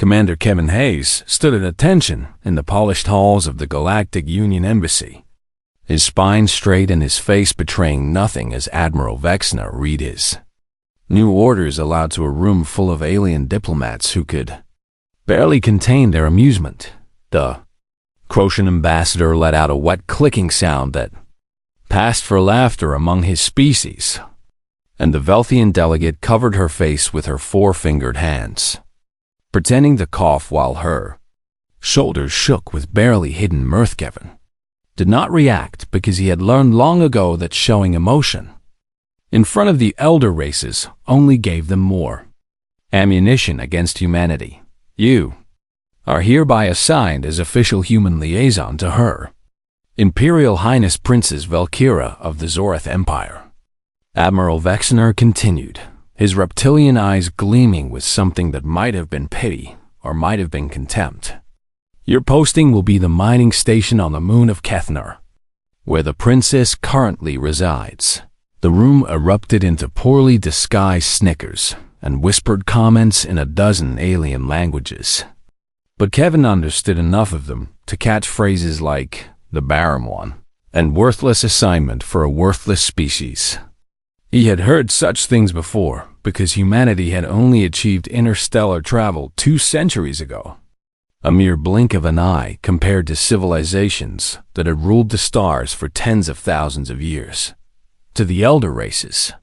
Commander Kevin Hayes stood at attention in the polished halls of the Galactic Union Embassy, his spine straight and his face betraying nothing as Admiral Vexner read his new orders aloud to a room full of alien diplomats who could barely contain their amusement. The Croatian ambassador let out a wet clicking sound that passed for laughter among his species, and the Velthian delegate covered her face with her four-fingered hands, pretending to cough while her shoulders shook with barely hidden mirth. Kevin did not react because he had learned long ago that showing emotion in front of the elder races only gave them more ammunition against humanity. You are hereby assigned as official human liaison to Her Imperial Highness Princess Valkyra of the Zoreth Empire. Admiral Vexner continued, his reptilian eyes gleaming with something that might have been pity or might have been contempt. Your posting will be the mining station on the moon of Kethner, where the princess currently resides. The room erupted into poorly disguised snickers and whispered comments in a dozen alien languages. But Kevin understood enough of them to catch phrases like the barren one and worthless assignment for a worthless species. He had heard such things before because humanity had only achieved interstellar travel 2 centuries ago, a mere blink of an eye compared to civilizations that had ruled the stars for tens of thousands of years. To the elder races,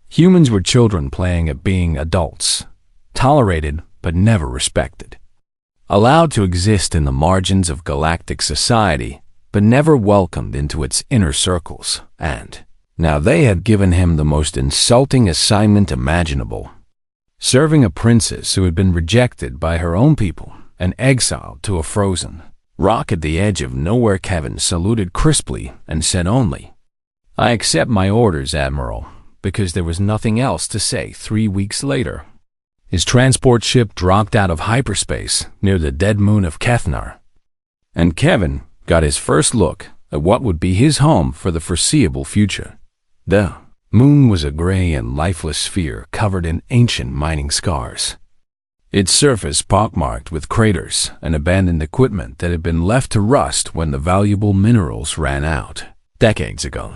humans were children playing at being adults, tolerated but never respected, allowed to exist in the margins of galactic society but never welcomed into its inner circles, and now they had given him the most insulting assignment imaginable, serving a princess who had been rejected by her own people and exiled to a frozen rock at the edge of nowhere. Kevin saluted crisply and said only, "I accept my orders, Admiral," because there was nothing else to say. 3 weeks later, his transport ship dropped out of hyperspace near the dead moon of Kethnar, and Kevin got his first look at what would be his home for the foreseeable future. The moon was a gray and lifeless sphere covered in ancient mining scars, its surface pockmarked with craters and abandoned equipment that had been left to rust when the valuable minerals ran out decades ago.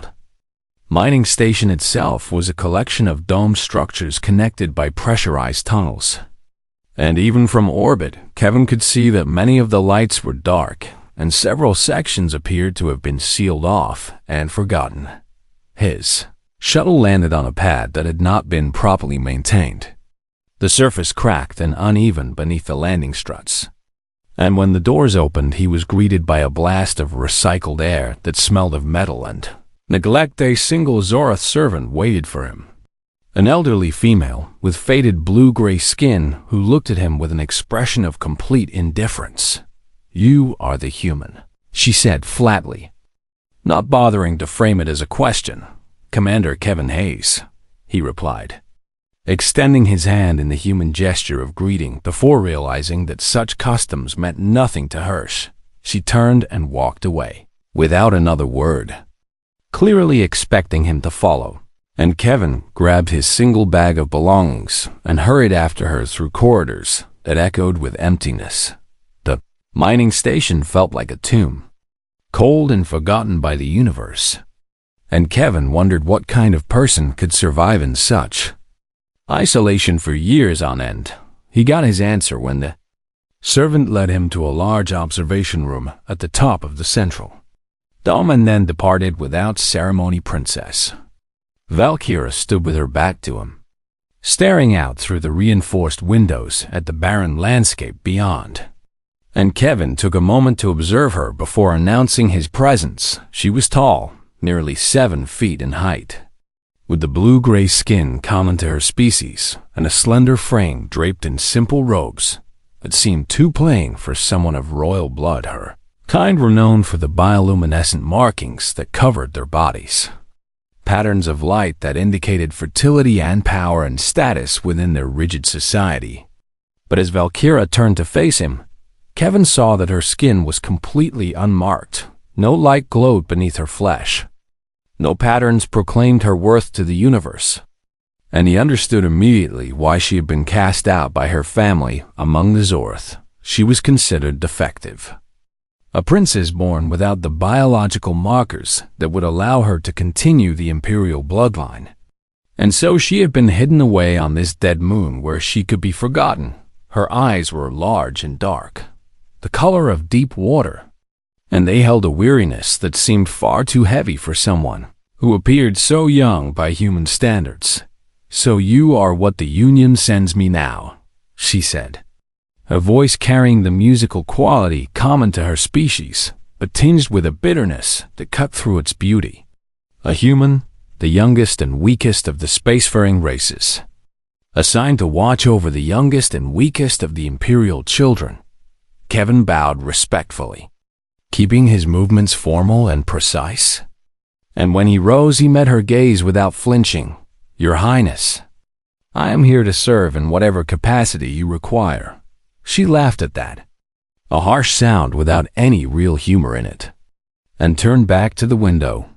Mining station itself was a collection of dome structures connected by pressurized tunnels. And even from orbit, Kevin could see that many of the lights were dark, and several sections appeared to have been sealed off and forgotten. His shuttle landed on a pad that had not been properly maintained. The surface cracked and uneven beneath the landing struts, and when the doors opened, he was greeted by a blast of recycled air that smelled of metal and neglect. A single Zoreth servant waited for him, an elderly female with faded blue-gray skin who looked at him with an expression of complete indifference. "You are the human," she said flatly, not bothering to frame it as a question. "Commander Kevin Hayes," he replied, extending his hand in the human gesture of greeting before realizing that such customs meant nothing to her. She turned and walked away without another word, clearly expecting him to follow, and Kevin grabbed his single bag of belongings and hurried after her through corridors that echoed with emptiness. The mining station felt like a tomb, cold and forgotten by the universe, and Kevin wondered what kind of person could survive in such isolation for years on end. He got his answer when the servant led him to a large observation room at the top of the central dome and then departed without ceremony. Princess Valkyra stood with her back to him, staring out through the reinforced windows at the barren landscape beyond, and Kevin took a moment to observe her before announcing his presence. She was tall, nearly 7 feet in height, with the blue-gray skin common to her species and a slender frame draped in simple robes that seemed too plain for someone of royal blood. Her kind were known for the bioluminescent markings that covered their bodies, patterns of light that indicated fertility and power and status within their rigid society. But as Valkyra turned to face him, Kevin saw that her skin was completely unmarked. No light glowed beneath her flesh. No patterns proclaimed her worth to the universe. and he understood immediately why she had been cast out by her family among the Zorth. She was considered defective. A princess born without the biological markers that would allow her to continue the imperial bloodline. And so she had been hidden away on this dead moon where she could be forgotten. Her eyes were large and dark, the color of deep water, and they held a weariness that seemed far too heavy for someone who appeared so young by human standards. "So you are what the Union sends me now," she said, her voice carrying the musical quality common to her species, but tinged with a bitterness that cut through its beauty. A human, the youngest and weakest of the spacefaring races, assigned to watch over the youngest and weakest of the Imperial children. Kevin bowed respectfully, keeping his movements formal and precise. And when he rose, he met her gaze without flinching. "Your Highness, I am here to serve in whatever capacity you require." She laughed at that, a harsh sound without any real humor in it, and turned back to the window.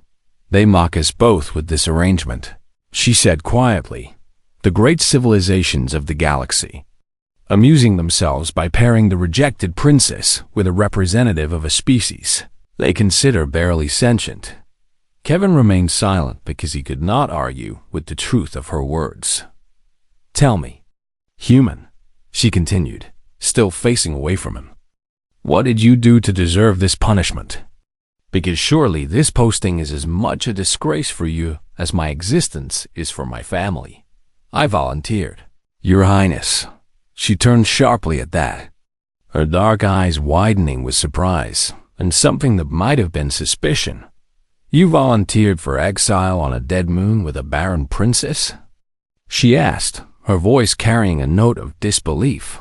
"They mock us both with this arrangement," she said quietly. "The great civilizations of the galaxy, amusing themselves by pairing the rejected princess with a representative of a species they consider barely sentient." Kevin remained silent because he could not argue with the truth of her words. "Tell me, human," she continued, still facing away from him, "what did you do to deserve this punishment? Because surely this posting is as much a disgrace for you as my existence is for my family." I volunteered. "Your Highness." She turned sharply at that, her dark eyes widening with surprise and something that might have been suspicion. "You volunteered for exile on a dead moon with a barren princess?" she asked, her voice carrying a note of disbelief.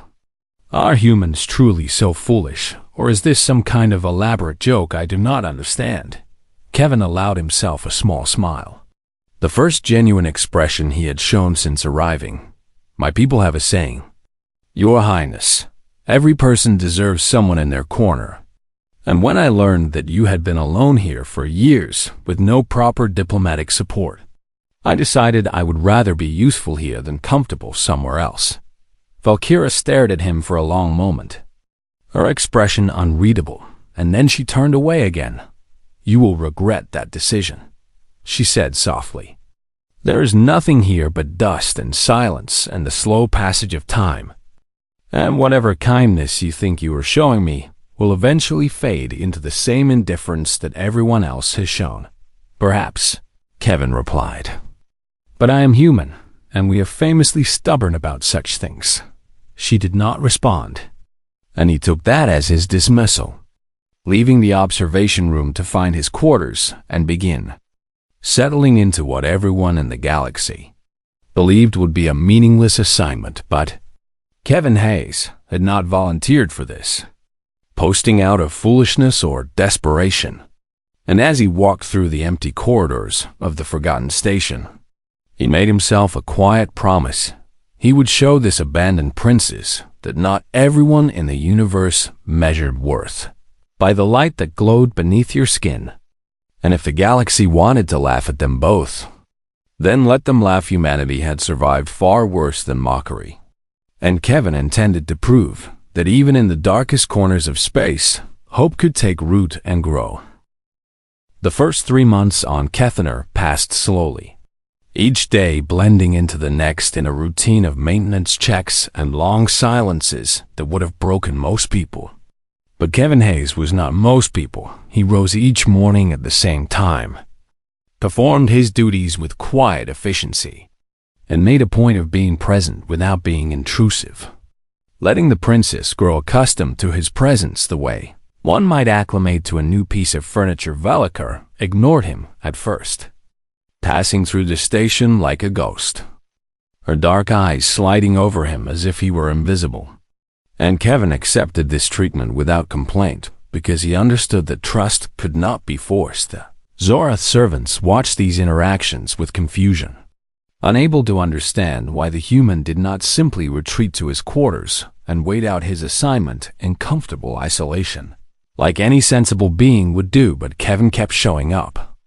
"Are humans truly so foolish, or is this some kind of elaborate joke I do not understand?" Kevin allowed himself a small smile, the first genuine expression he had shown since arriving. "My people have a saying, Your Highness, every person deserves someone in their corner. And when I learned that you had been alone here for years with no proper diplomatic support, I decided I would rather be useful here than comfortable somewhere else." Valkyra stared at him for a long moment, her expression unreadable, and then she turned away again. "You will regret that decision," she said softly. "There is nothing here but dust and silence and the slow passage of time. And whatever kindness you think you are showing me will eventually fade into the same indifference that everyone else has shown." "Perhaps," Kevin replied. "But I am human, and we are famously stubborn about such things." She did not respond, and he took that as his dismissal, leaving the observation room to find his quarters and begin settling into what everyone in the galaxy believed would be a meaningless assignment. But Kevin Hayes had not volunteered for this, posting out of foolishness or desperation. And as he walked through the empty corridors of the forgotten station, he made himself a quiet promise. He would show this abandoned princess that not everyone in the universe measured worth by the light that glowed beneath your skin. And if the galaxy wanted to laugh at them both, then let them laugh. Humanity had survived far worse than mockery. And Kevin intended to prove that even in the darkest corners of space, hope could take root and grow. The first 3 months on Kethaner passed slowly, each day blending into the next in a routine of maintenance checks and long silences that would have broken most people. But Kevin Hayes was not most people. He rose each morning at the same time, performed his duties with quiet efficiency, and made a point of being present without being intrusive, letting the princess grow accustomed to his presence the way one might acclimate to a new piece of furniture. Velikar ignored him at first, passing through the station like a ghost, her dark eyes sliding over him as if he were invisible. And Kevin accepted this treatment without complaint because he understood that trust could not be forced. Zorath servants watched these interactions with confusion, unable to understand why the human did not simply retreat to his quarters and wait out his assignment in comfortable isolation, like any sensible being would do. But Kevin kept showing up,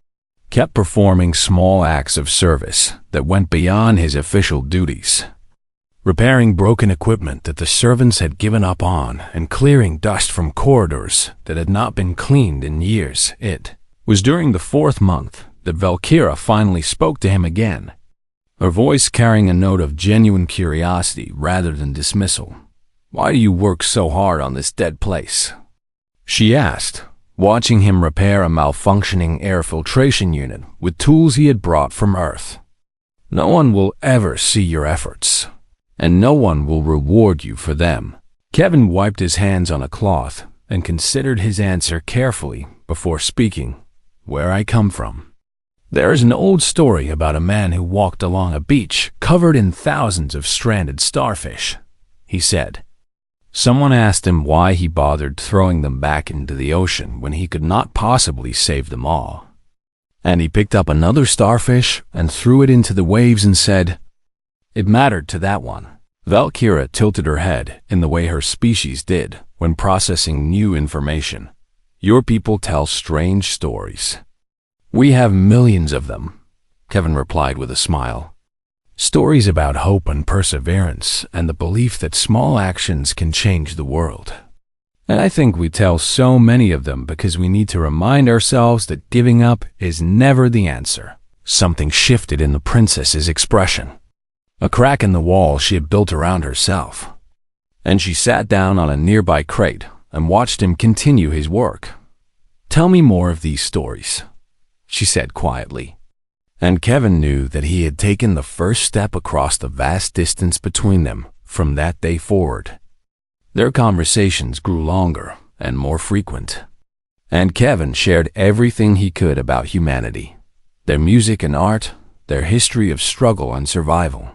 kept performing small acts of service that went beyond his official duties. Repairing broken equipment that the servants had given up on and clearing dust from corridors that had not been cleaned in years. It was during the 4th month that Valkyra finally spoke to him again, her voice carrying a note of genuine curiosity rather than dismissal. "Why do you work so hard on this dead place?" she asked, watching him repair a malfunctioning air filtration unit with tools he had brought from Earth. "No one will ever see your efforts, and no one will reward you for them." Kevin wiped his hands on a cloth and considered his answer carefully before speaking. "Where I come from. There is an old story about a man who walked along a beach covered in thousands of stranded starfish," he said. Someone asked him why he bothered throwing them back into the ocean when he could not possibly save them all. And he picked up another starfish and threw it into the waves and said, "It mattered to that one." Valkyra tilted her head in the way her species did when processing new information. "Your people tell strange stories." "We have millions of them," Kevin replied with a smile. "Stories about hope and perseverance and the belief that small actions can change the world. And I think we tell so many of them because we need to remind ourselves that giving up is never the answer." Something shifted in the princess's expression. A crack in the wall she had built around herself. And she sat down on a nearby crate and watched him continue his work. "Tell me more of these stories," she said quietly. And Kevin knew that he had taken the first step across the vast distance between them from that day forward. Their conversations grew longer and more frequent, and Kevin shared everything he could about humanity, their music and art, their history of struggle and survival,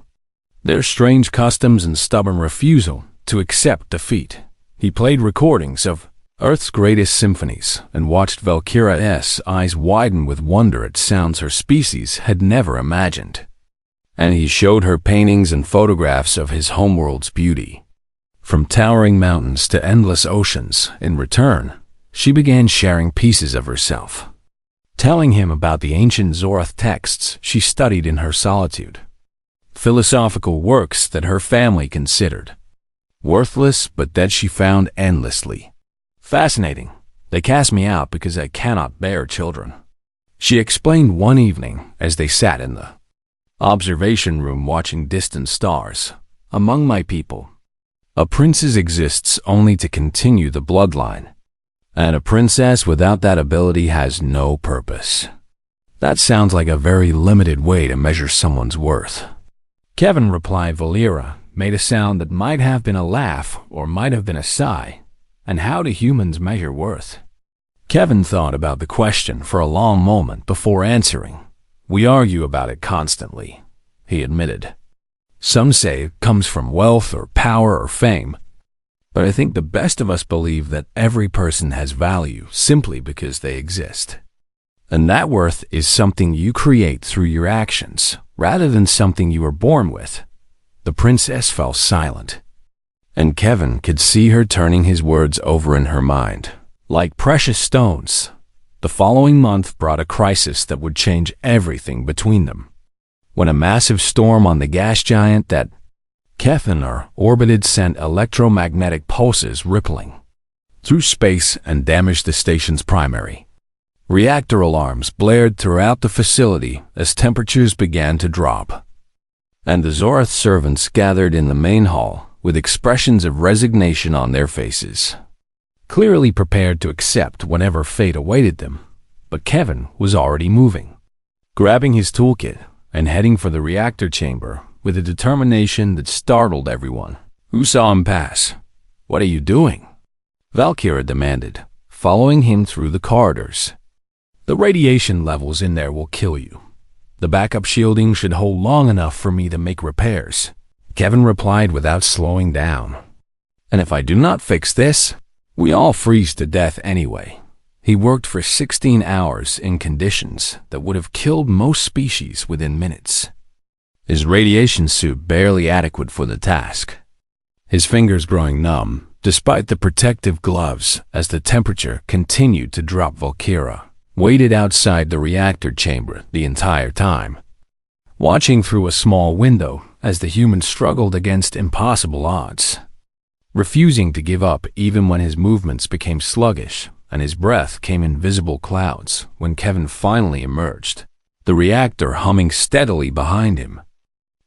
their strange customs and stubborn refusal to accept defeat. He played recordings of Earth's greatest symphonies and watched Valkyra's eyes widen with wonder at sounds her species had never imagined. And he showed her paintings and photographs of his homeworld's beauty. From towering mountains to endless oceans, in return, she began sharing pieces of herself, telling him about the ancient Zoroath texts she studied in her solitude, philosophical works that her family considered worthless but that she found endlessly fascinating. "They cast me out because I cannot bear children," she explained one evening as they sat in the observation room watching distant stars. "Among my people, a princess exists only to continue the bloodline, and a princess without that ability has no purpose." That sounds like a very limited way to measure someone's worth. Kevin replied. Valkyra made a sound that might have been a laugh or might have been a sigh. "And how do humans measure worth?" Kevin thought about the question for a long moment before answering. "We argue about it constantly," he admitted. "Some say it comes from wealth or power or fame, but I think the best of us believe that every person has value simply because they exist. And that worth is something you create through your actions, rather than something you were born with." The princess fell silent, and Kevin could see her turning his words over in her mind. Like precious stones, the following month brought a crisis that would change everything between them. When a massive storm on the gas giant that Kevin orbited sent electromagnetic pulses rippling through space and damaged the station's primary reactor. Alarms blared throughout the facility as temperatures began to drop, and the Zoroath servants gathered in the main hall with expressions of resignation on their faces, clearly prepared to accept whatever fate awaited them. But Kevin was already moving, grabbing his toolkit and heading for the reactor chamber with a determination that startled everyone who saw him pass. "What are you doing?" Valkyra demanded, following him through the corridors. "The radiation levels in there will kill you. The backup shielding should hold long enough for me to make repairs," Kevin replied without slowing down. "And if I do not fix this, we all freeze to death anyway." He worked for 16 hours in conditions that would have killed most species within minutes, his radiation suit barely adequate for the task, his fingers growing numb despite the protective gloves as the temperature continued to drop. Valkyra waited outside the reactor chamber the entire time, watching through a small window as the human struggled against impossible odds, refusing to give up even when his movements became sluggish and his breath came in visible clouds. When Kevin finally emerged, the reactor humming steadily behind him,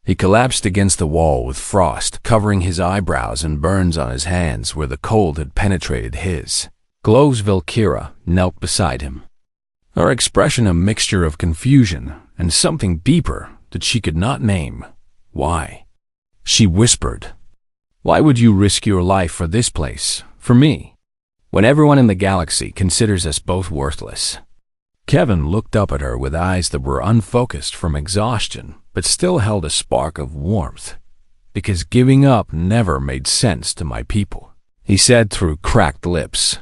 he collapsed against the wall with frost covering his eyebrows and burns on his hands where the cold had penetrated his. Glow's Valkyra knelt beside him, her expression a mixture of confusion and something deeper that she could not name. "Why?" she whispered. "Why would you risk your life for this place, for me, when everyone in the galaxy considers us both worthless?" Kevin looked up at her with eyes that were unfocused from exhaustion, but still held a spark of warmth. "Because giving up never made sense to my people," he said through cracked lips.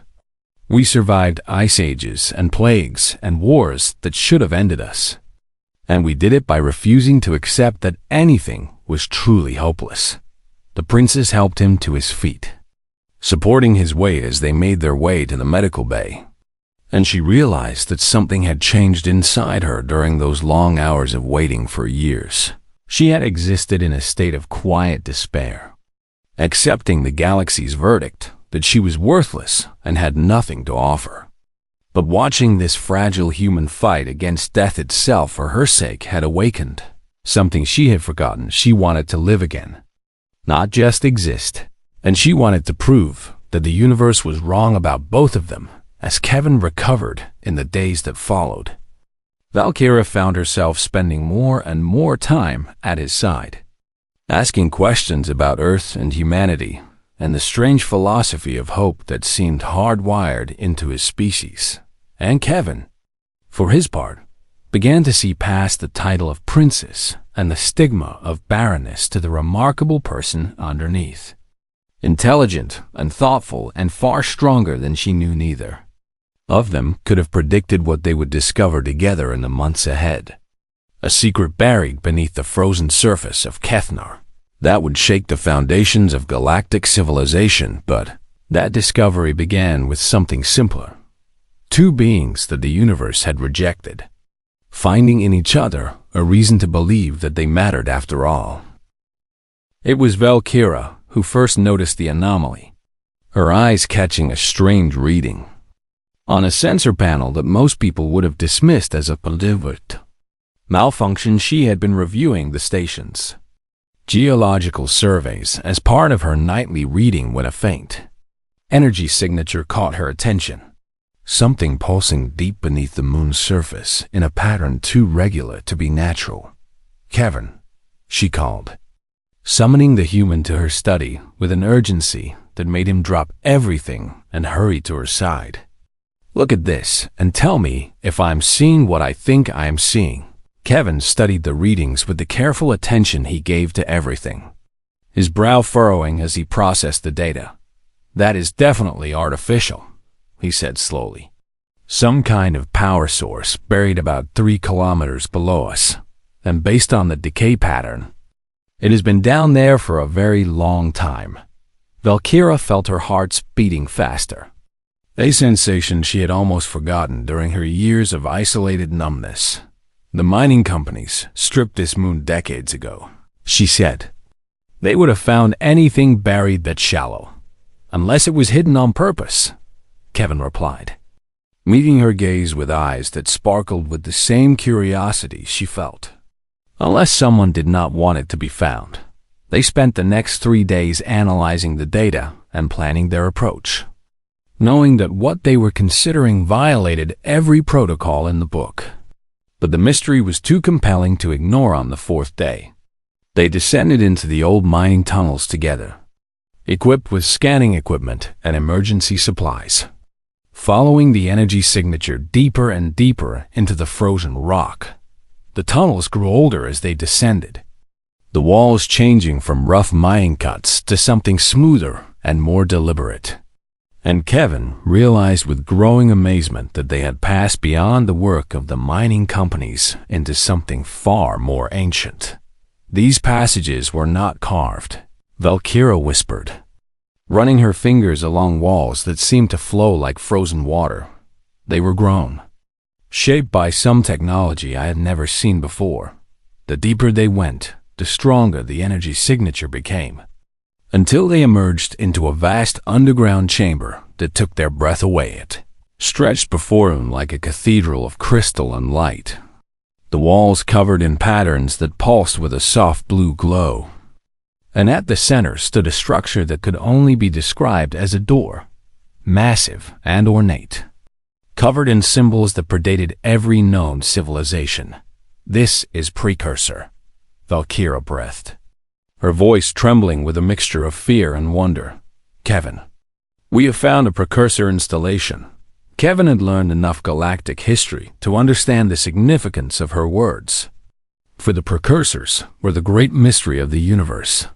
"We survived ice ages and plagues and wars that should have ended us. And we did it by refusing to accept that anything was truly hopeless." The princess helped him to his feet, supporting his weight as they made their way to the medical bay. And she realized that something had changed inside her during those long hours of waiting for years. She had existed in a state of quiet despair, accepting the galaxy's verdict that she was worthless and had nothing to offer. But watching this fragile human fight against death itself for her sake had awakened something she had forgotten. She wanted to live again, not just exist. And she wanted to prove that the universe was wrong about both of them. As Kevin recovered in the days that followed, Valkyra found herself spending more and more time at his side, asking questions about Earth and humanity and the strange philosophy of hope that seemed hardwired into his species. And Kevin, for his part, began to see past the title of princess and the stigma of barrenness to the remarkable person underneath. Intelligent and thoughtful and far stronger than she knew neither of them could have predicted what they would discover together in the months ahead. A secret buried beneath the frozen surface of Kethnar that would shake the foundations of galactic civilization. But that discovery began with something simpler. Two beings that the universe had rejected, finding in each other a reason to believe that they mattered after all. It was Valkyra who first noticed the anomaly, her eyes catching a strange reading on a sensor panel that most people would have dismissed as a deliberate malfunction. She had been reviewing the station's geological surveys as part of her nightly reading when a faint energy signature caught her attention. Something pulsing deep beneath the moon's surface in a pattern too regular to be natural. "Kevin," she called, summoning the human to her study with an urgency that made him drop everything and hurry to her side. "Look at this and tell me if I'm seeing what I think I am seeing." Kevin studied the readings with the careful attention he gave to everything, his brow furrowing as he processed the data. "That is definitely artificial," he said slowly. "Some kind of power source buried about 3 kilometers below us, and based on the decay pattern, it has been down there for a very long time." Valkyra felt her heart beating faster, a sensation she had almost forgotten during her years of isolated numbness. "The mining companies stripped this moon decades ago," she said. "They would have found anything buried that shallow, unless it was hidden on purpose," Kevin replied, meeting her gaze with eyes that sparkled with the same curiosity she felt. "Unless someone did not want it to be found." They spent the next 3 days analyzing the data and planning their approach, knowing that what they were considering violated every protocol in the book. But the mystery was too compelling to ignore. On the 4th day, they descended into the old mining tunnels together, equipped with scanning equipment and emergency supplies, following the energy signature deeper and deeper into the frozen rock. The tunnels grew older as they descended, the walls changing from rough mining cuts to something smoother and more deliberate. And Kevin realized with growing amazement that they had passed beyond the work of the mining companies into something far more ancient. "These passages were not carved," Valkyra whispered, running her fingers along walls that seemed to flow like frozen water. "They were grown. shaped by some technology I had never seen before. The deeper they went, the stronger the energy signature became, until they emerged into a vast underground chamber that took their breath away. It stretched before them like a cathedral of crystal and light, the walls covered in patterns that pulsed with a soft blue glow. And at the center stood a structure that could only be described as a door, massive and ornate, covered in symbols that predated every known civilization. "This is Precursor," Valkyra breathed, her voice trembling with a mixture of fear and wonder. "Kevin, we have found a Precursor installation." Kevin had learned enough galactic history to understand the significance of her words. For the Precursors were the great mystery of the universe,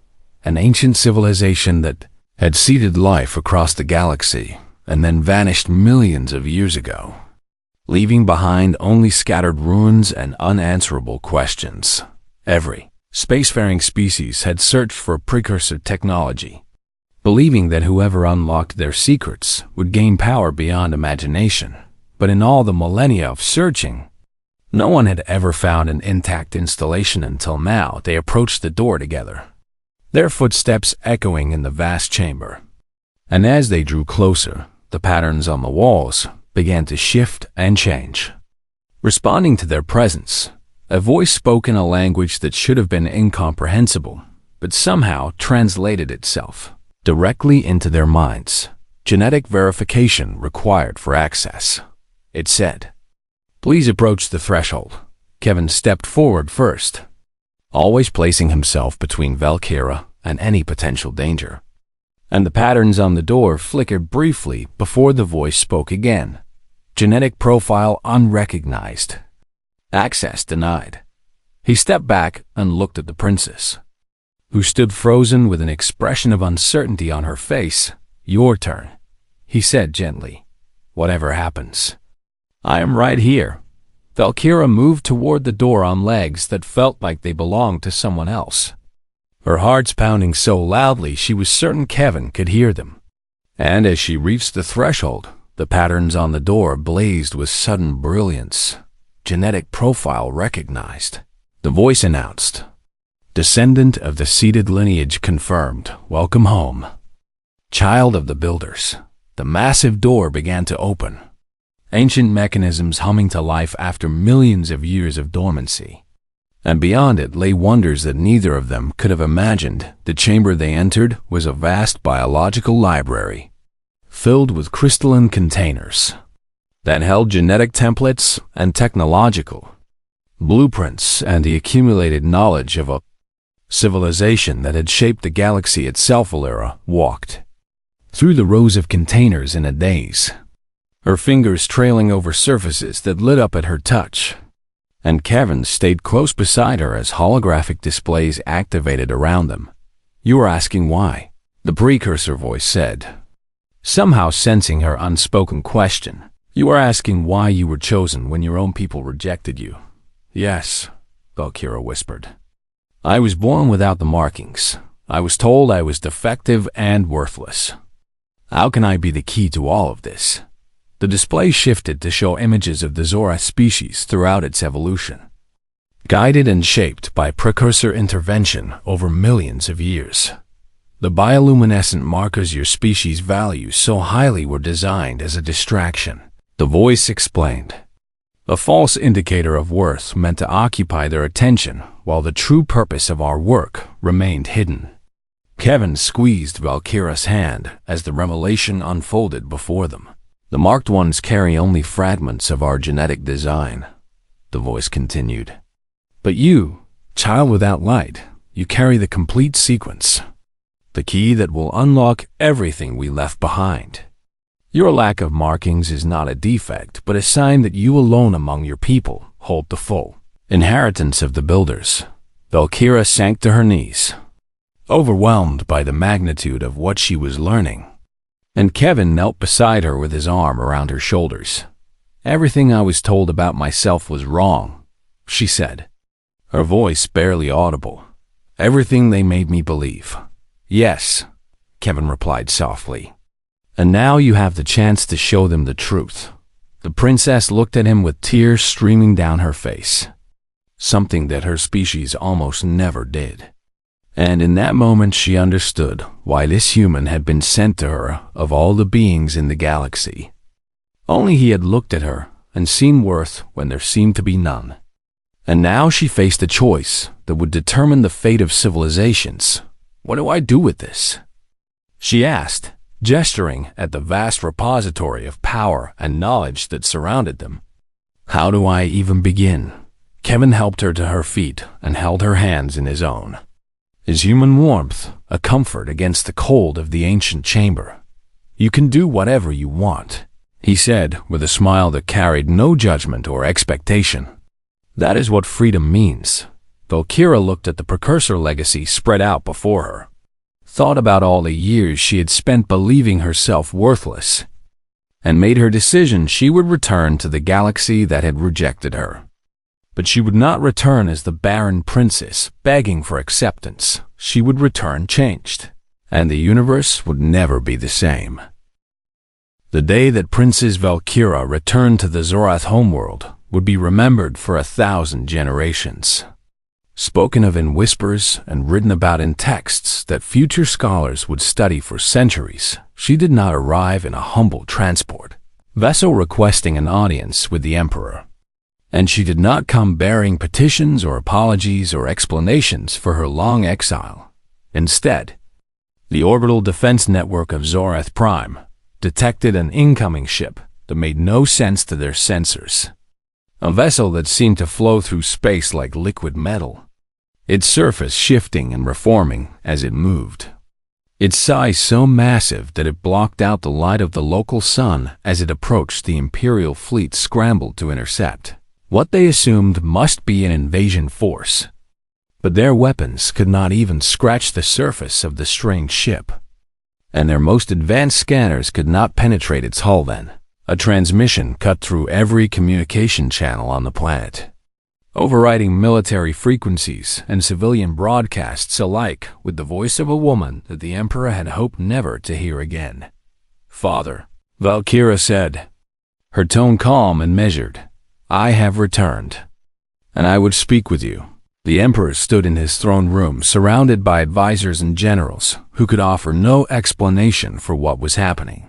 an ancient civilization that had seeded life across the galaxy and then vanished millions of years ago, leaving behind only scattered ruins and unanswerable questions. Every spacefaring species had searched for precursor technology, believing that whoever unlocked their secrets would gain power beyond imagination. But in all the millennia of searching, no one had ever found an intact installation until now. They approached the door together, their footsteps echoing in the vast chamber. And as they drew closer, the patterns on the walls began to shift and change. Responding to their presence, a voice spoke in a language that should have been incomprehensible, but somehow translated itself directly into their minds. "Genetic verification required for access," it said. "Please approach the threshold." Kevin stepped forward first, always placing himself between Valkyra and any potential danger. And the patterns on the door flickered briefly before the voice spoke again. "Genetic profile unrecognized. Access denied." He stepped back and looked at the princess, who stood frozen with an expression of uncertainty on her face. "Your turn," he said gently. "Whatever happens, I am right here." Valkyra moved toward the door on legs that felt like they belonged to someone else, her heart's pounding so loudly she was certain Kevin could hear them. And as she reached the threshold, the patterns on the door blazed with sudden brilliance. "Genetic profile recognized," the voice announced. "Descendant of the seeded lineage confirmed. Welcome home, child of the builders." The massive door began to open, ancient mechanisms humming to life after millions of years of dormancy. And beyond it lay wonders that neither of them could have imagined. The chamber they entered was a vast biological library, filled with crystalline containers that held genetic templates and technological blueprints and the accumulated knowledge of a civilization that had shaped the galaxy itself. Valera walked through the rows of containers in a daze, her fingers trailing over surfaces that lit up at her touch. And Kevin stayed close beside her as holographic displays activated around them. "You are asking why?" the precursor voice said, somehow sensing her unspoken question. "You are asking why you were chosen when your own people rejected you." "Yes," Valkyra whispered. "I was born without the markings. I was told I was defective and worthless. How can I be the key to all of this?" The display shifted to show images of the Zora species throughout its evolution, guided and shaped by precursor intervention over millions of years. The bioluminescent markers your species values so highly were designed as a distraction, the voice explained. A false indicator of worth meant to occupy their attention while the true purpose of our work remained hidden. Kevin squeezed Valkyra's hand as the revelation unfolded before them. "The marked ones carry only fragments of our genetic design," the voice continued. "But you, child without light, you carry the complete sequence, the key that will unlock everything we left behind. Your lack of markings is not a defect, but a sign that you alone among your people hold the full inheritance of the builders." Valkyra sank to her knees, overwhelmed by the magnitude of what she was learning. And Kevin knelt beside her with his arm around her shoulders. "Everything I was told about myself was wrong," she said, her voice barely audible. "Everything they made me believe." "Yes," Kevin replied softly. "And now you have the chance to show them the truth." The princess looked at him with tears streaming down her face, something that her species almost never did. And in that moment she understood why this human had been sent to her of all the beings in the galaxy. Only he had looked at her and seen worth when there seemed to be none. And now she faced a choice that would determine the fate of civilizations. What do I do with this? She asked, gesturing at the vast repository of power and knowledge that surrounded them. How do I even begin? Kevin helped her to her feet and held her hands in his own. His human warmth, a comfort against the cold of the ancient chamber. You can do whatever you want, he said with a smile that carried no judgment or expectation. That is what freedom means. Valkyra looked at the precursor legacy spread out before her, thought about all the years she had spent believing herself worthless, and made her decision she would return to the galaxy that had rejected her. But she would not return as the Barren princess begging for acceptance. She would return changed, and the universe would never be the same. The day that Princess Valkyra returned to the Zorath homeworld would be remembered for 1,000 generations. Spoken of in whispers and written about in texts that future scholars would study for centuries, she did not arrive in a humble transport vessel requesting an audience with the Emperor. And she did not come bearing petitions or apologies or explanations for her long exile. Instead, the orbital defense network of Zorath Prime detected an incoming ship that made no sense to their sensors. A vessel that seemed to flow through space like liquid metal, its surface shifting and reforming as it moved. Its size so massive that it blocked out the light of the local sun as it approached the Imperial fleet scrambled to intercept what they assumed must be an invasion force. But their weapons could not even scratch the surface of the strange ship, and their most advanced scanners could not penetrate its hull then. A transmission cut through every communication channel on the planet, overriding military frequencies and civilian broadcasts alike with the voice of a woman that the Emperor had hoped never to hear again. "Father," Valkyra said, her tone calm and measured, "I have returned, and I would speak with you." The Emperor stood in his throne room surrounded by advisors and generals who could offer no explanation for what was happening.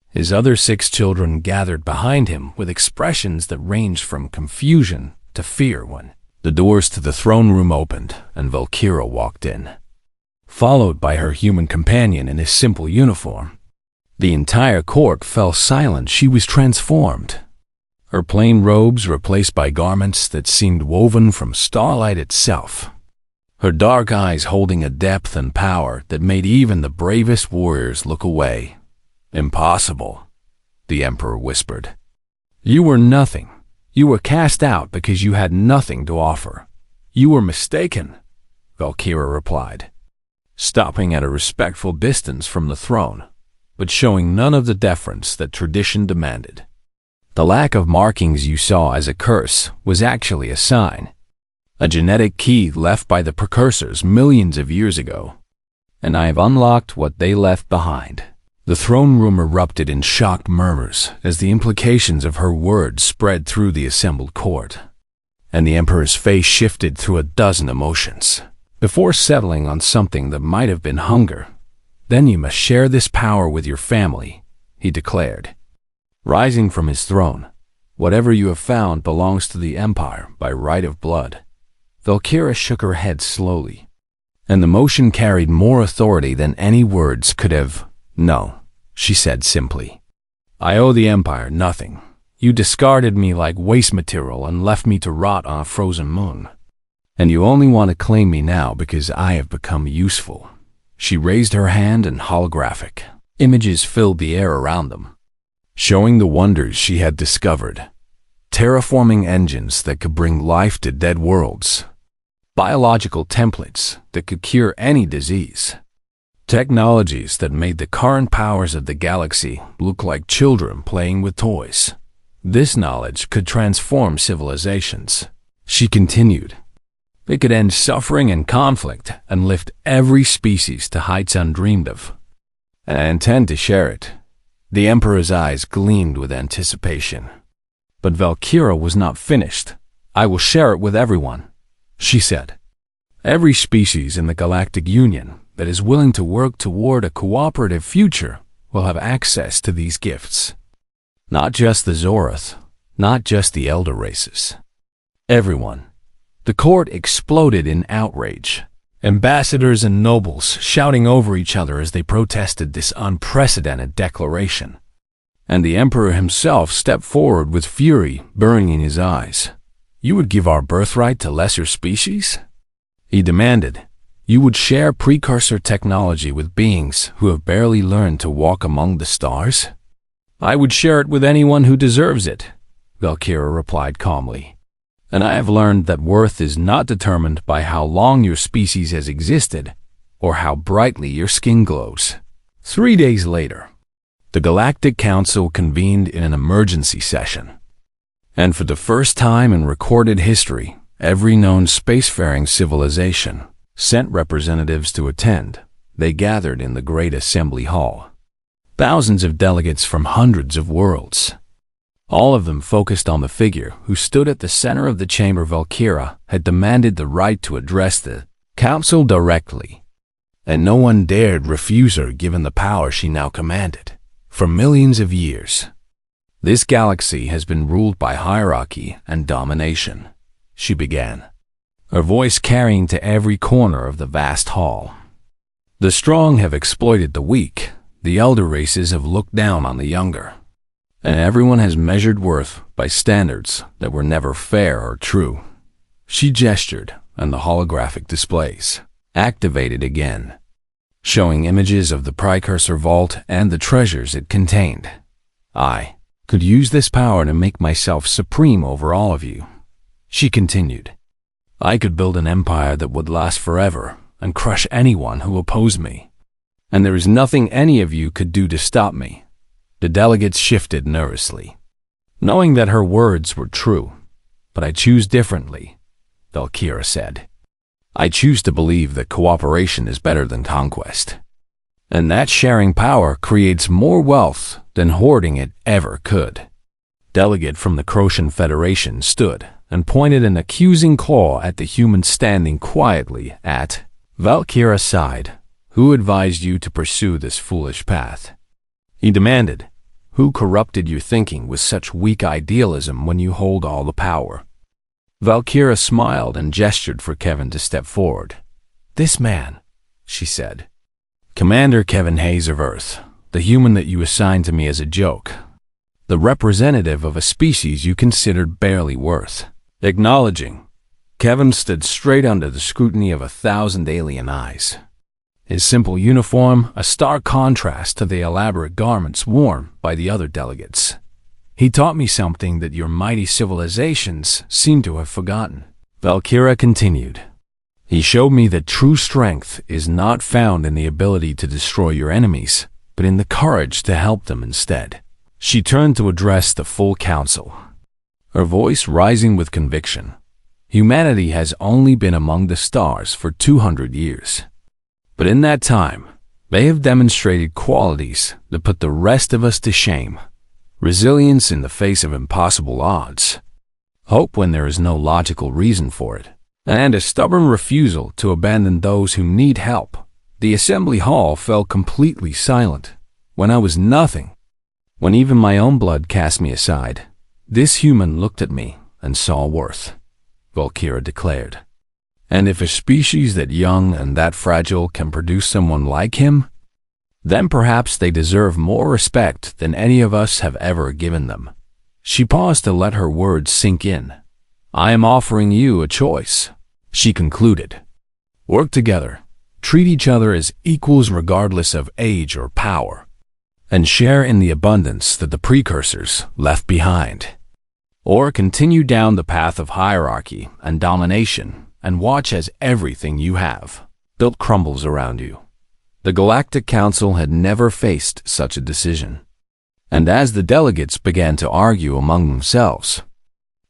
His other 6 children gathered behind him with expressions that ranged from confusion to fear when the doors to the throne room opened and Valkyra walked in, followed by her human companion in his simple uniform. The entire court fell silent. She was transformed, her plain robes replaced by garments that seemed woven from starlight itself, her dark eyes holding a depth and power that made even the bravest warriors look away. "Impossible," the Emperor whispered. "You were nothing. You were cast out because you had nothing to offer." "You were mistaken," Valkyra replied, stopping at a respectful distance from the throne, but showing none of the deference that tradition demanded. "The lack of markings you saw as a curse was actually a sign, a genetic key left by the precursors millions of years ago, and I have unlocked what they left behind." The throne room erupted in shocked murmurs as the implications of her words spread through the assembled court, and the Emperor's face shifted through a dozen emotions, before settling on something that might have been hunger. "Then you must share this power with your family," he declared, rising from his throne. "Whatever you have found belongs to the Empire by right of blood." Valkyra shook her head slowly, and the motion carried more authority than any words could have. "No," she said simply. "I owe the Empire nothing. You discarded me like waste material and left me to rot on a frozen moon. And you only want to claim me now because I have become useful." She raised her hand and holographic images filled the air around them, showing the wonders she had discovered. Terraforming engines that could bring life to dead worlds, biological templates that could cure any disease, technologies that made the current powers of the galaxy look like children playing with toys. This knowledge could transform civilizations, she continued. It could end suffering and conflict and lift every species to heights undreamed of. And I intend to share it. The Emperor's eyes gleamed with anticipation. But Valkyra was not finished. "I will share it with everyone," she said. "Every species in the Galactic Union that is willing to work toward a cooperative future will have access to these gifts. Not just the Zorath, not just the Elder races. Everyone." The court exploded in outrage. Ambassadors and nobles shouting over each other as they protested this unprecedented declaration. And the Emperor himself stepped forward with fury burning in his eyes. "You would give our birthright to lesser species?" he demanded. "You would share precursor technology with beings who have barely learned to walk among the stars?" "I would share it with anyone who deserves it," Valkyra replied calmly. "And I have learned that worth is not determined by how long your species has existed or how brightly your skin glows." 3 days later, the Galactic Council convened in an emergency session. And for the first time in recorded history, every known spacefaring civilization sent representatives to attend. They gathered in the Great Assembly Hall. Thousands of delegates from hundreds of worlds. All of them focused on the figure who stood at the center of the chamber. Valkyra had demanded the right to address the council directly, and no one dared refuse her given the power she now commanded. For millions of years, this galaxy has been ruled by hierarchy and domination, she began, her voice carrying to every corner of the vast hall. The strong have exploited the weak, the elder races have looked down on the younger, and everyone has measured worth by standards that were never fair or true. She gestured, and the holographic displays activated again, showing images of the precursor vault and the treasures it contained. "I could use this power to make myself supreme over all of you," she continued. "I could build an empire that would last forever and crush anyone who opposed me. And there is nothing any of you could do to stop me." The delegates shifted nervously, knowing that her words were true. "But I choose differently," Valkyra said. "I choose to believe that cooperation is better than conquest, and that sharing power creates more wealth than hoarding it ever could." Delegate from the Croatian Federation stood and pointed an accusing claw at the human standing quietly at. Valkyra sighed. "Who advised you to pursue this foolish path?" he demanded. "Who corrupted your thinking with such weak idealism when you hold all the power?" Valkyra smiled and gestured for Kevin to step forward. "This man," she said. "Commander Kevin Hayes of Earth, the human that you assigned to me as a joke. The representative of a species you considered barely worth." Acknowledging, Kevin stood straight under the scrutiny of 1,000 alien eyes. His simple uniform, a stark contrast to the elaborate garments worn by the other delegates. "He taught me something that your mighty civilizations seem to have forgotten," Valkyra continued. "He showed me that true strength is not found in the ability to destroy your enemies, but in the courage to help them instead." She turned to address the full council, her voice rising with conviction. "Humanity has only been among the stars for 200 years. But in that time, they have demonstrated qualities that put the rest of us to shame. Resilience in the face of impossible odds, hope when there is no logical reason for it, and a stubborn refusal to abandon those who need help." The assembly hall fell completely silent. "When I was nothing, when even my own blood cast me aside, this human looked at me and saw worth," Valkyra declared. "And if a species that young and that fragile can produce someone like him, then perhaps they deserve more respect than any of us have ever given them." She paused to let her words sink in. "I am offering you a choice," she concluded. "Work together, treat each other as equals regardless of age or power, and share in the abundance that the precursors left behind. Or continue down the path of hierarchy and domination and watch as everything you have built crumbles around you." The Galactic Council had never faced such a decision. And as the delegates began to argue among themselves,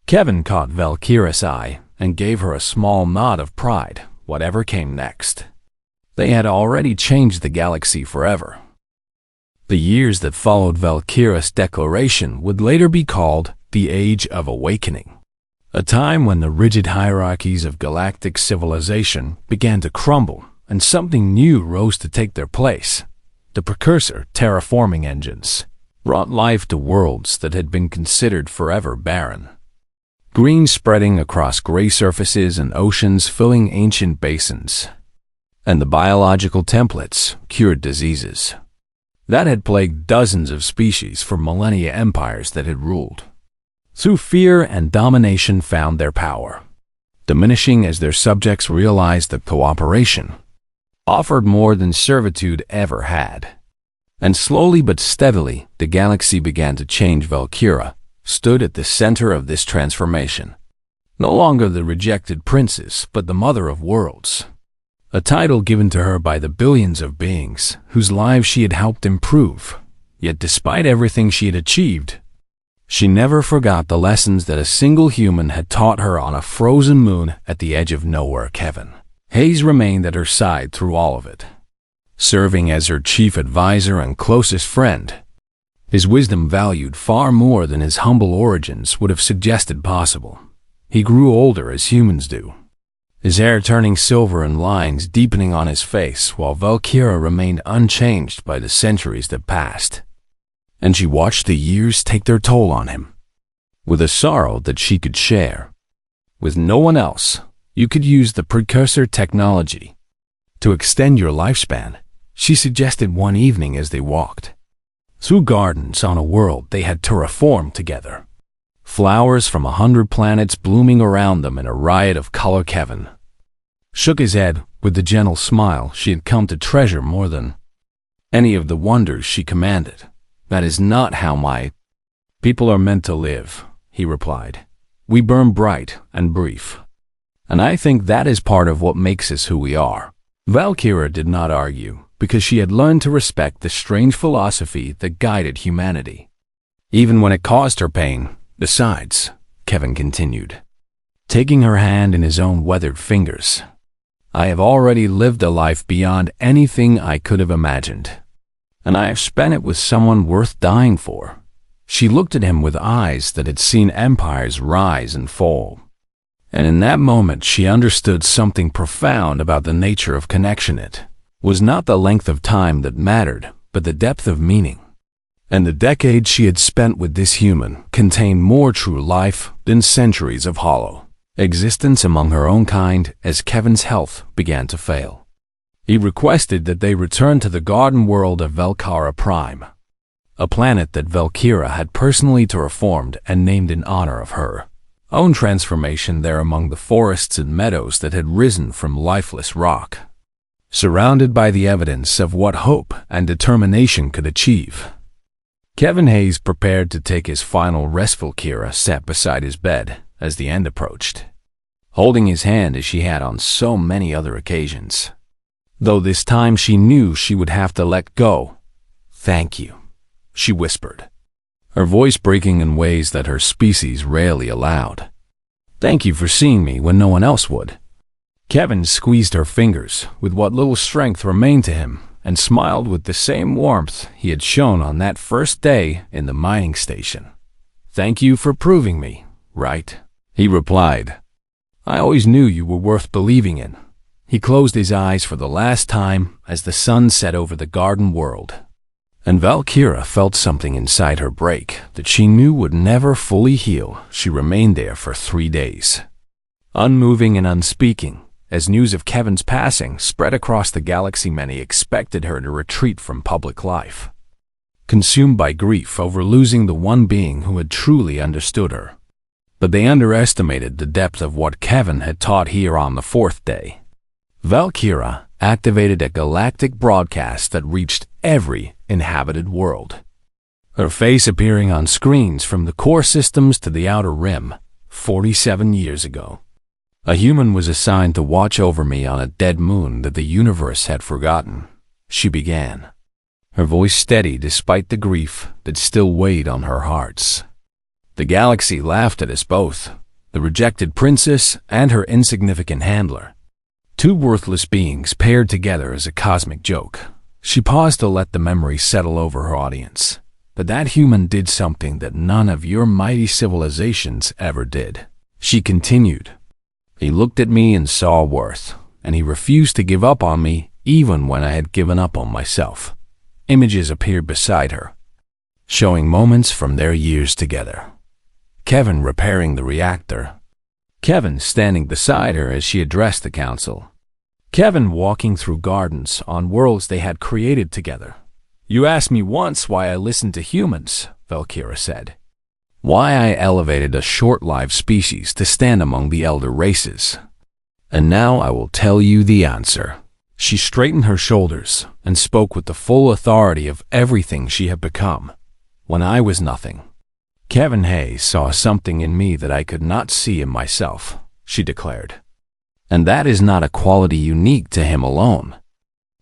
Kevin caught Valkyra's eye and gave her a small nod of pride, whatever came next. They had already changed the galaxy forever. The years that followed Valkyra's declaration would later be called the Age of Awakening, a time when the rigid hierarchies of galactic civilization began to crumble and something new rose to take their place. The precursor terraforming engines brought life to worlds that had been considered forever barren. Green spreading across gray surfaces and oceans filling ancient basins. And the biological templates cured diseases that had plagued dozens of species for millennia. Empires that had ruled through fear and domination found their power diminishing as their subjects realized that cooperation offered more than servitude ever had. And slowly but steadily, the galaxy began to change. Valkyra stood at the center of this transformation. No longer the rejected princess, but the mother of worlds. A title given to her by the billions of beings whose lives she had helped improve. Yet despite everything she had achieved, she never forgot the lessons that a single human had taught her on a frozen moon at the edge of nowhere. Kevin Hayes remained at her side through all of it, serving as her chief advisor and closest friend. His wisdom valued far more than his humble origins would have suggested possible. He grew older as humans do, his hair turning silver and lines deepening on his face, while Valkyra remained unchanged by the centuries that passed. And she watched the years take their toll on him, with a sorrow that she could share with no one else. You could use the precursor technology to extend your lifespan, she suggested one evening as they walked through gardens on a world they had terraformed together. Flowers from 100 planets blooming around them in a riot of color. Kevin shook his head with the gentle smile she had come to treasure more than any of the wonders she commanded. That is not how my people are meant to live, he replied. We burn bright and brief. And I think that is part of what makes us who we are. Valkyra did not argue, because she had learned to respect the strange philosophy that guided humanity, even when it caused her pain. Besides, Kevin continued, taking her hand in his own weathered fingers, I have already lived a life beyond anything I could have imagined, and I have spent it with someone worth dying for. She looked at him with eyes that had seen empires rise and fall. And in that moment she understood something profound about the nature of connection. It was not the length of time that mattered, but the depth of meaning. And the decades she had spent with this human contained more true life than centuries of hollow existence among her own kind. As Kevin's health began to fail, he requested that they return to the garden world of Valkyra Prime, a planet that Valkyra had personally terraformed and named in honor of her own transformation there among the forests and meadows that had risen from lifeless rock, surrounded by the evidence of what hope and determination could achieve. Kevin Hayes prepared to take his final rest. Valkyra sat beside his bed as the end approached, holding his hand as she had on so many other occasions, though this time she knew she would have to let go. Thank you, she whispered, her voice breaking in ways that her species rarely allowed. Thank you for seeing me when no one else would. Kevin squeezed her fingers with what little strength remained to him and smiled with the same warmth he had shown on that first day in the mining station. Thank you for proving me right, he replied. I always knew you were worth believing in. He closed his eyes for the last time as the sun set over the garden world. And Valkyra felt something inside her break that she knew would never fully heal. She remained there for 3 days, unmoving and unspeaking. As news of Kevin's passing spread across the galaxy, many expected her to retreat from public life, consumed by grief over losing the one being who had truly understood her. But they underestimated the depth of what Kevin had taught here on the 4th day. Valkyra activated a galactic broadcast that reached every inhabited world, her face appearing on screens from the core systems to the outer rim. 47 years ago, a human was assigned to watch over me on a dead moon that the universe had forgotten, she began, her voice steady despite the grief that still weighed on her hearts. The galaxy laughed at us both, the rejected princess and her insignificant handler, two worthless beings paired together as a cosmic joke. She paused to let the memory settle over her audience. But that human did something that none of your mighty civilizations ever did. She continued. He looked at me and saw worth, and he refused to give up on me even when I had given up on myself. Images appeared beside her, showing moments from their years together. Kevin repairing the reactor. Kevin standing beside her as she addressed the council. Kevin walking through gardens on worlds they had created together. You asked me once why I listened to humans, Valkyra said. Why I elevated a short-lived species to stand among the elder races. And now I will tell you the answer. She straightened her shoulders and spoke with the full authority of everything she had become. When I was nothing, Kevin Hayes saw something in me that I could not see in myself, she declared. And that is not a quality unique to him alone,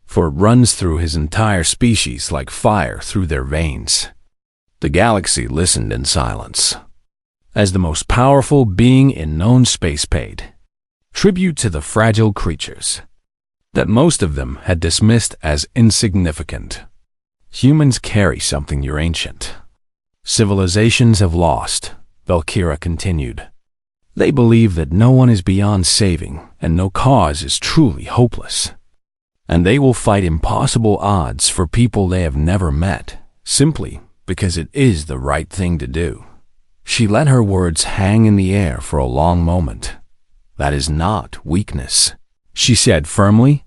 for it runs through his entire species like fire through their veins. The galaxy listened in silence, as the most powerful being in known space paid tribute to the fragile creatures that most of them had dismissed as insignificant. Humans carry something you're ancient. Civilizations have lost, Valkyra continued. They believe that no one is beyond saving and no cause is truly hopeless. And they will fight impossible odds for people they have never met, simply because it is the right thing to do. She let her words hang in the air for a long moment. That is not weakness, she said firmly.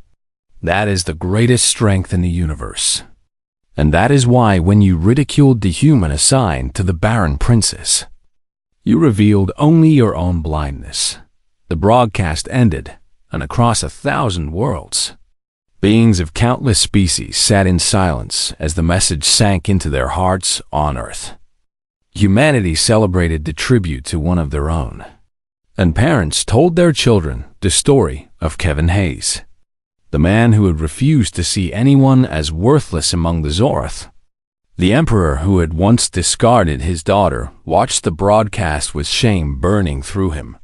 That is the greatest strength in the universe. And that is why when you ridiculed the human assigned to the Barren princess, you revealed only your own blindness. The broadcast ended, and across 1,000 worlds, beings of countless species sat in silence as the message sank into their hearts on Earth. Humanity celebrated the tribute to one of their own, and parents told their children the story of Kevin Hayes, the man who had refused to see anyone as worthless among the Zoroth. The emperor who had once discarded his daughter watched the broadcast with shame burning through him,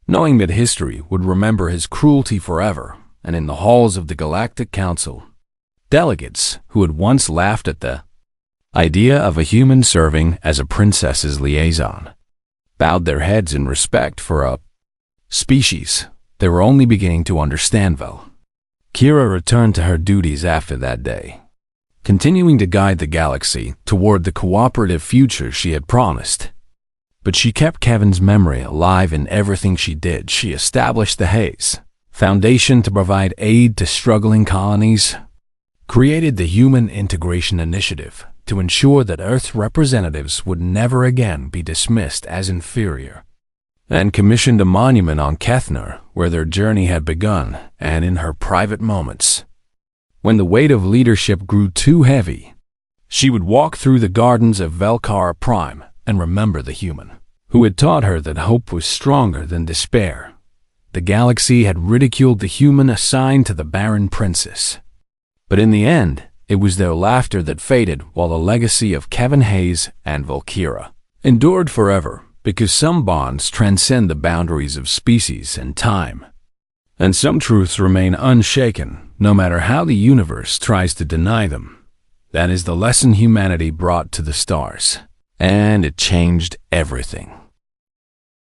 knowing that history would remember his cruelty forever. And in the halls of the Galactic Council, delegates who had once laughed at the idea of a human serving as a princess's liaison bowed their heads in respect for a species they were only beginning to understand well. Kira returned to her duties after that day, continuing to guide the galaxy toward the cooperative future she had promised. But she kept Kevin's memory alive in everything she did. She established the Hayes Foundation to provide aid to struggling colonies, created the Human Integration Initiative to ensure that Earth representatives would never again be dismissed as inferior, and commissioned a monument on Kethner where their journey had begun. And in her private moments, when the weight of leadership grew too heavy, she would walk through the gardens of Velkara Prime and remember the human who had taught her that hope was stronger than despair. The galaxy had ridiculed the human assigned to the Barren princess, but in the end, it was their laughter that faded while the legacy of Kevin Hayes and Valkyra endured forever, because some bonds transcend the boundaries of species and time, and some truths remain unshaken no matter how the universe tries to deny them. That is the lesson humanity brought to the stars, and it changed everything.